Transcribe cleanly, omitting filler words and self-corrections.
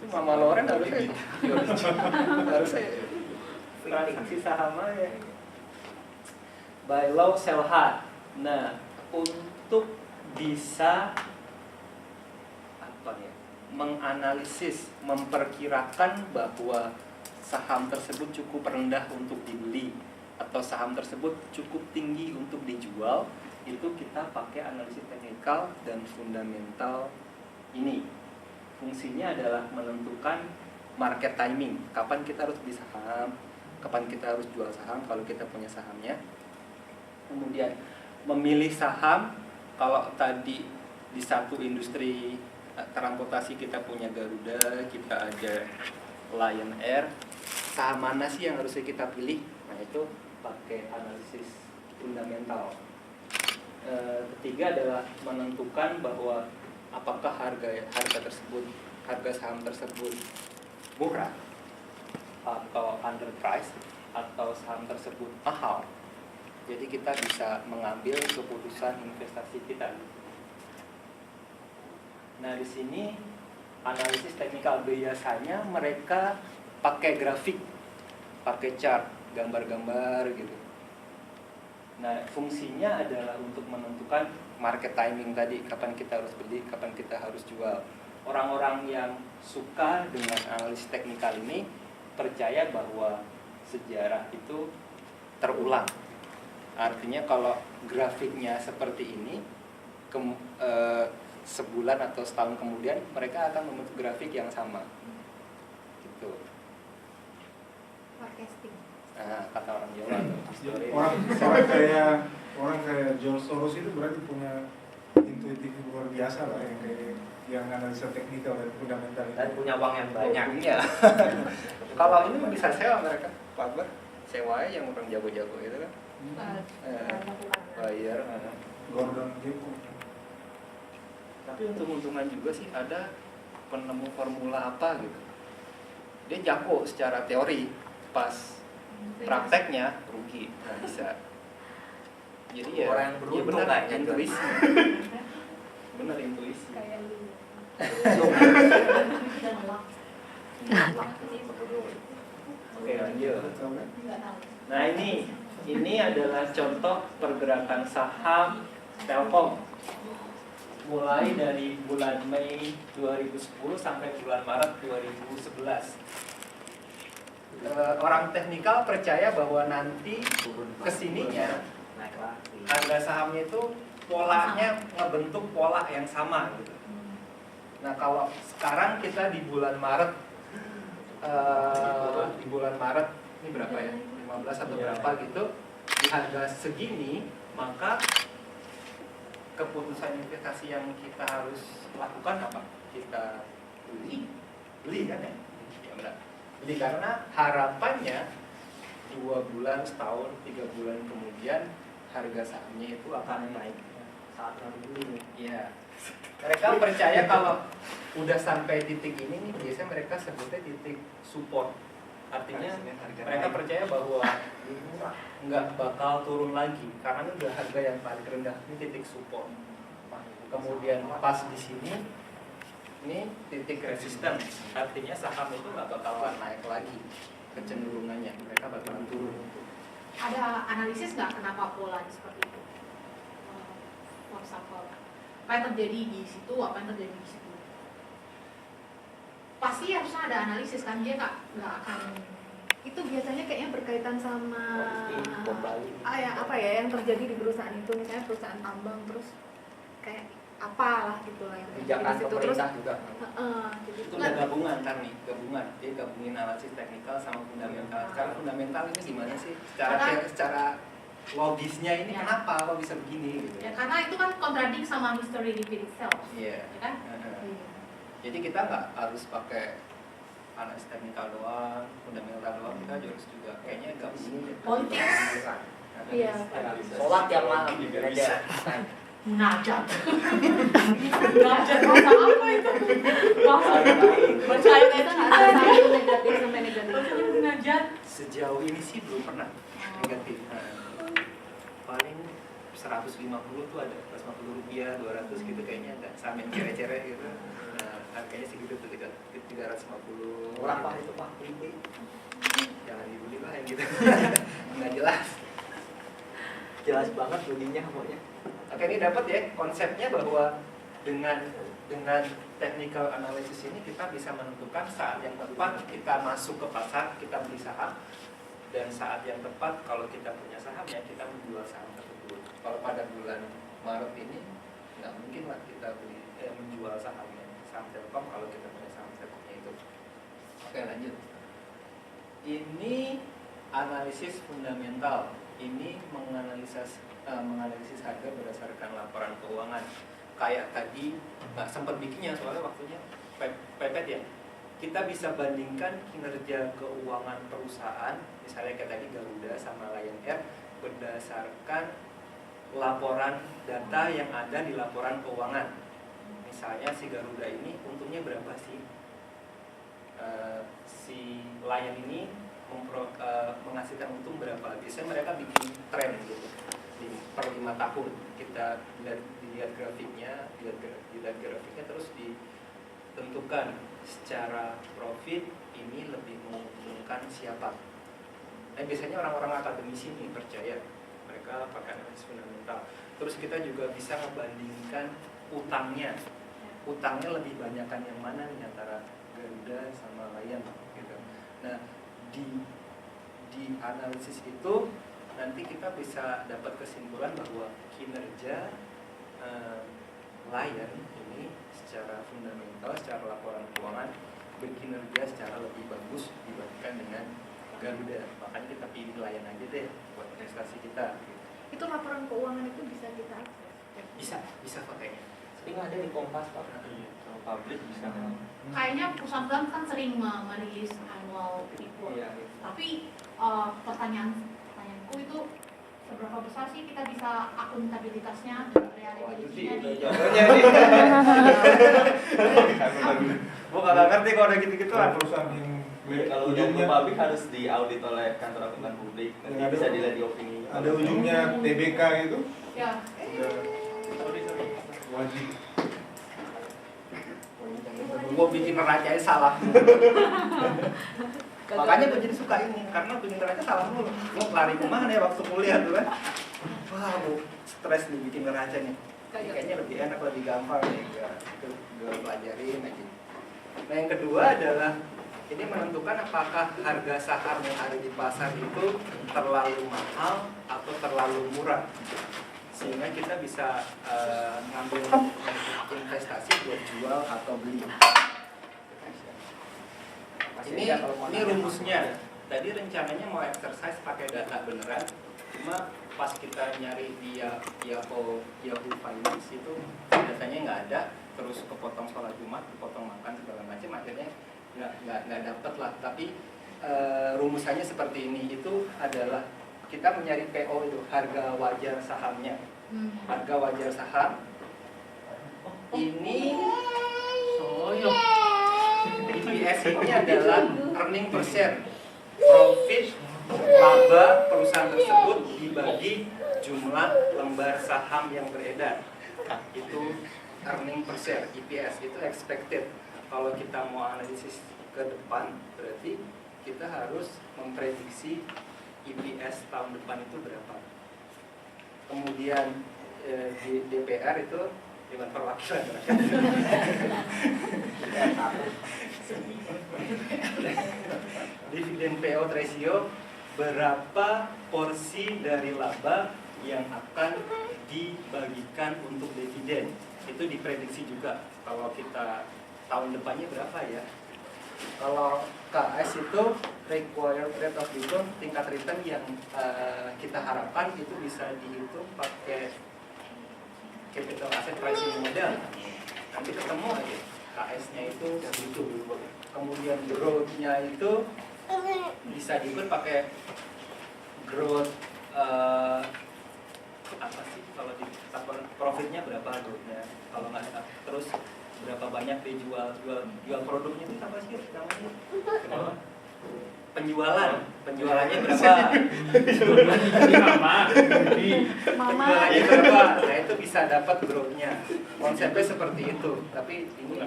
Mama Loren harusnya transaksi saham aja. Buy low, sell high. Nah, untuk bisa menganalisis, memperkirakan bahwa saham tersebut cukup rendah untuk dibeli atau saham tersebut cukup tinggi untuk dijual, itu kita pakai analisis teknikal dan fundamental ini. Fungsinya adalah menentukan market timing, kapan kita harus beli saham, kapan kita harus jual saham kalau kita punya sahamnya. Kemudian memilih saham, kalau tadi di satu industri transportasi kita punya Garuda, kita ada Lion Air, saham mana sih yang harusnya kita pilih? Nah, itu pakai analisis fundamental. Ketiga adalah menentukan bahwa apakah harga saham tersebut murah atau underpriced atau saham tersebut mahal. Jadi kita bisa mengambil keputusan investasi kita. Nah, di sini analisis teknikal biasanya mereka pakai grafik, pakai chart, gambar-gambar gitu. Nah, fungsinya adalah untuk menentukan market timing tadi, kapan kita harus beli, kapan kita harus jual. Orang-orang yang suka dengan analisis teknikal ini percaya bahwa sejarah itu terulang. Artinya kalau grafiknya seperti ini, sebulan atau setahun kemudian mereka akan membentuk grafik yang sama. Gitu. Forecasting. Nah, kata orang Jawa orang kayak George Soros itu berarti punya intuitif luar biasa lah, yang analisa teknikal dan fundamental itu. Dan punya uang yang banyak. Punya. Kalau ini bisa sewa mereka, Pak Akbar, sewa aja yang orang jago-jago gitu kan. Bayar. Gordon gitu. Tapi untung-untungan juga sih ada penemu formula apa gitu. Dia jago secara teori, pas prakteknya rugi, nggak bisa. Jadi ya, orang yang beruntung benar, kayaknya intuisi. Benar intuisi. Kayak lu. Oke, lanjut. Nah, ini adalah contoh pergerakan saham Telkom. Mulai dari bulan Mei 2010 sampai bulan Maret 2011. Orang teknikal percaya bahwa nanti kesininya harga sahamnya itu polanya ngebentuk pola yang sama gitu. Nah, kalau sekarang kita di bulan Maret, ini berapa ya? 15 atau berapa gitu, di harga segini, maka keputusan investasi yang kita harus lakukan apa? Kita beli kan ya? Ya benar. Beli karena harapannya 2 bulan, setahun, 3 bulan kemudian harga sahamnya itu akan naik. Saatnya dulu. Iya. Mereka percaya kalau udah sampai titik ini nih, biasanya mereka sebutnya titik support. Artinya mereka percaya bahwa nggak bakal turun lagi karena ini udah harga yang paling rendah, ini titik support. Kemudian pas di sini ini titik resistance, artinya saham itu nggak bakalan naik lagi kecenderungannya, mereka bakalan turun. Ada analisis nggak kenapa polanya seperti itu? For example, apa yang terjadi di situ, apa yang terjadi di situ? Pasti harusnya ada analisis kan, dia nggak akan. Itu biasanya kayaknya berkaitan sama apa ya yang terjadi di perusahaan itu, misalnya perusahaan tambang terus kayak apalah gitu lah yang terjadi di situ terus juga. gitu. Itu udah gabungan kan nih, dia gabungin analisis teknikal sama fundamental. Sekarang fundamental ini gimana sih? Secara logisnya ini kenapa kok bisa begini gitu. Ya karena itu kan kontradik sama history repeat itself. Iya. Ya kan? Jadi kita nggak harus pakai analisis teknikal doang, fundamental doang, kita harus juga kayaknya gabungin. Politik. Iya. Sholat yang malam aja. Munajat. Munajat bahasa apa itu? Bahasa percaya itu nggak ada Satu negatif sampai negatif. munajat. Sejauh ini sih belum pernah negatif. Paling 150 tuh ada, 150 rupiah, 200 gitu kayaknya agak sama yang cere-cere gitu. Nah, harganya segitu tuh 300 350. Murah Pak itu Pak. Jangan dibeli lah yang gitu. Nggak jelas. Jelas banget bunyinya pokoknya. Oke, ini dapat ya konsepnya bahwa dengan technical analysis ini kita bisa menentukan saat yang tepat kita masuk ke pasar, kita beli saham, dan saat yang tepat kalau kita punya saham ya kita menjual saham tersebut. Kalau pada bulan Maret ini nggak mungkin lah kita menjual sahamnya, saham Telkom kalau kita punya saham Telkomnya itu. Oke, lanjut. Ini analisis fundamental. Ini menganalisis harga berdasarkan laporan keuangan. Kayak tadi nggak sempat bikinnya soalnya waktunya pepet ya. Kita bisa bandingkan kinerja keuangan perusahaan, misalnya kayak tadi Garuda sama Lion Air, berdasarkan laporan data yang ada di laporan keuangan. Misalnya si Garuda ini untungnya berapa sih? Si Lion ini menghasilkan untung berapa? Biasanya mereka bikin tren gitu per 5 tahun. Kita dilihat grafiknya, dilihat grafiknya terus ditentukan secara profit ini lebih menguntungkan siapa. Nah, biasanya orang-orang akademisi ini percaya, mereka pakai analisis fundamental. Terus kita juga bisa membandingkan utangnya. Utangnya lebih banyakkan yang mana nih antara Garuda sama Lion gitu. Nah, di analisis itu nanti kita bisa dapat kesimpulan bahwa kinerja Lion ini secara fundamental, secara laporan keuangan berkinerja secara lebih bagus dibandingkan dengan Garuda. Makanya kita pilih Lion aja deh buat investasi kita. Itu laporan keuangan itu bisa kita akses? Bisa pakainya. Sering ada di Kompas Pak. Kalau publik bisa. Kayaknya perusahaan bank kan sering merilis annual report. Iya. Tapi pertanyaanku itu seberapa besar sih kita bisa akuntabilitasnya dan reliability-nya di Jawabannya nih. Gua nggak ngerti kalau ada gitu-gitu. Kalau perusahaan yang Kalau ujungnya publik harus diaudit oleh kantor akuntan publik. Nanti Ada- bisa dilihat di opini. ada ujungnya TBK itu ya. udah wajib. Gua bikin neracanya salah. Makanya gue jadi suka ini, karena bikin neraca salah mulu. Gue lari kemana ya waktu kuliah tuh kan. Wah, gue stres nih bikin neraca nih. Ini kayaknya lebih enak, lebih gampang nih. Gue pelajarin aja. Nah, yang kedua adalah ini menentukan apakah harga saham yang ada di pasar itu terlalu mahal atau terlalu murah. Sehingga kita bisa ngambil investasi buat jual atau beli. Ini rumusnya. Tadi rencananya mau exercise pakai data beneran, cuma pas kita nyari di Yahoo Finance itu datanya nggak ada, terus kepotong sholat Jumat, kepotong makan segala macam, akhirnya nggak dapet lah. Tapi rumusannya seperti ini, itu adalah kita mencari PO itu harga wajar sahamnya. Harga wajar saham ini EPS ini adalah earning per share, profit laba perusahaan tersebut dibagi jumlah lembar saham yang beredar. Itu earning per share, EPS itu expected. Kalau kita mau analisis ke depan, berarti kita harus memprediksi EPS tahun depan itu berapa. Kemudian di DPR itu Dewan Perwakilan Rakyat. Dividen payout ratio, berapa porsi dari laba yang akan dibagikan untuk dividen. Itu diprediksi juga. Kalau kita tahun depannya berapa ya? Kalau KS itu required rate of return, tingkat return yang kita harapkan itu bisa dihitung pakai capital asset pricing model. Nanti ketemu aja KS-nya itu segitu. Kemudian growth-nya itu bisa diukur pakai growth apa sih kalau di profitnya berapa growth-nya, kalau nggak terus berapa banyak jual produknya itu apa sih namanya? Penjualannya berapa? Penjualannya berapa? Nah, itu bisa dapat growth-nya. Konsepnya seperti itu. Tapi ini